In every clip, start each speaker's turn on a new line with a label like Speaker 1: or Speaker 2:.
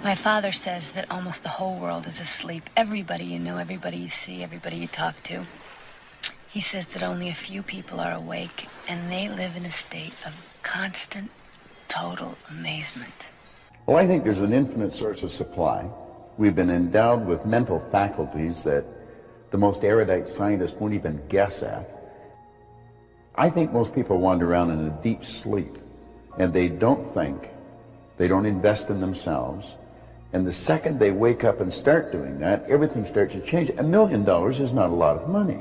Speaker 1: My father says that almost the whole world is asleep. Everybody you know, everybody you see, everybody you talk to. He says that only a few people are awake, and they live in a state of constant, total amazement.
Speaker 2: Well, I think there's an infinite source of supply. We've been endowed with mental faculties that the most erudite scientists won't even guess at. I think most people wander around in a deep sleep, and they don't think, they don't invest in themselves, and the second they wake up and start doing that, everything starts to change. $1 million is not a lot of money.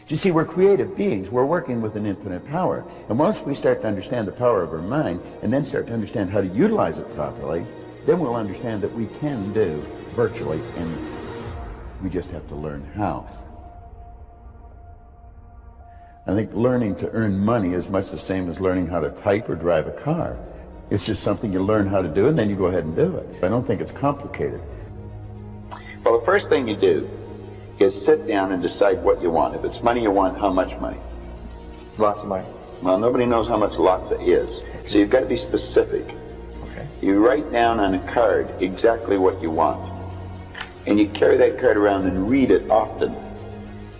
Speaker 2: You see, we're creative beings. We're working with an infinite power. And once we start to understand the power of our mind, and then start to understand how to utilize it properly, then we'll understand that we can do virtually anything. We just have to learn how. I think learning to earn money is much the same as learning how to type or drive a car. It's just something you learn how to do, and then you go ahead and do it. I don't think it's complicated. Well, the first thing you do is sit down and decide what you want. If it's money you want, how much money?
Speaker 3: Lots of money.
Speaker 2: Well, nobody knows how much lots is. So you've got to be specific.
Speaker 3: Okay.
Speaker 2: You write down on a card exactly what you want. And you carry that card around and read it often.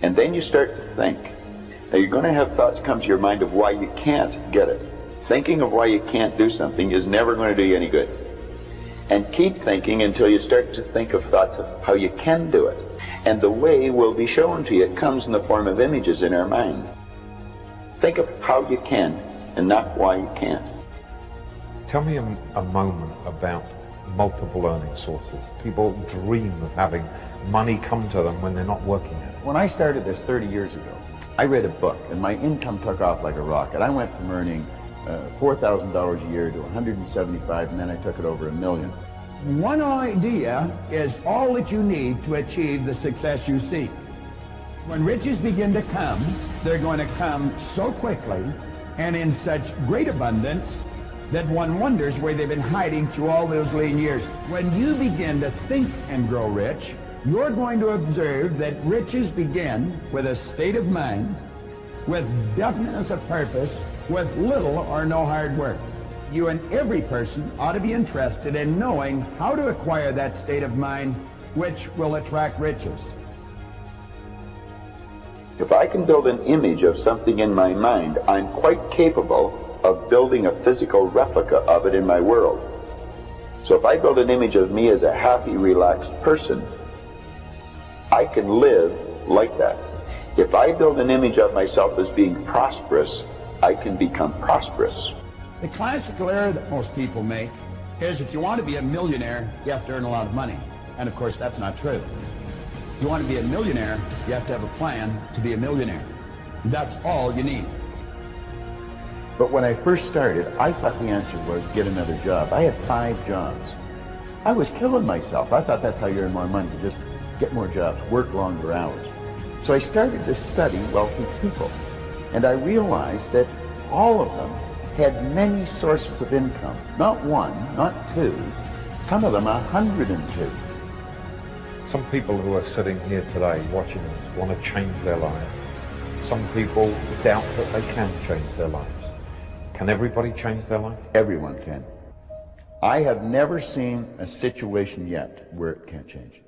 Speaker 2: And then you start to think. Now, you're going to have thoughts come to your mind of why you can't get it. Thinking of why you can't do something is never going to do you any good. And keep thinking until you start to think of thoughts of how you can do it. And the way will be shown to you. It comes in the form of images in our mind. Think of how you can and not why you can't.
Speaker 3: Tell me a moment about multiple earning sources. People dream of having money come to them when they're not working at it.
Speaker 2: When I started this 30 years ago, I read a book and my income took off like a rocket. I went from earning $4,000 a year to $175,000, and then I took it over $1 million.
Speaker 4: One idea is all that you need to achieve the success you seek. When riches begin to come, they're going to come so quickly and in such great abundance that one wonders where they've been hiding through all those lean years. When you begin to think and grow rich, you're going to observe that riches begin with a state of mind, with definiteness of purpose, with little or no hard work. You and every person ought to be interested in knowing how to acquire that state of mind which will attract riches.
Speaker 2: If I can build an image of something in my mind, I'm quite capable of building a physical replica of it in my world. So if I build an image of me as a happy, relaxed person, I can live like that. If I build an image of myself as being prosperous, I can become prosperous.
Speaker 4: The classical error that most people make is if you want to be a millionaire, you have to earn a lot of money. And of course, that's not true. If you want to be a millionaire, you have to have a plan to be a millionaire. That's all you need.
Speaker 2: But when I first started, I thought the answer was get another job. I had 5 jobs. I was killing myself. I thought that's how you earn more money, just get more jobs, work longer hours. So I started to study wealthy people. And I realized that all of them had many sources of income. Not one, not two, some of them 102.
Speaker 3: Some people who are sitting here today watching us want to change their lives. Some people doubt that they can change their lives. Can everybody change their life?
Speaker 2: Everyone can. I have never seen a situation yet where it can't change.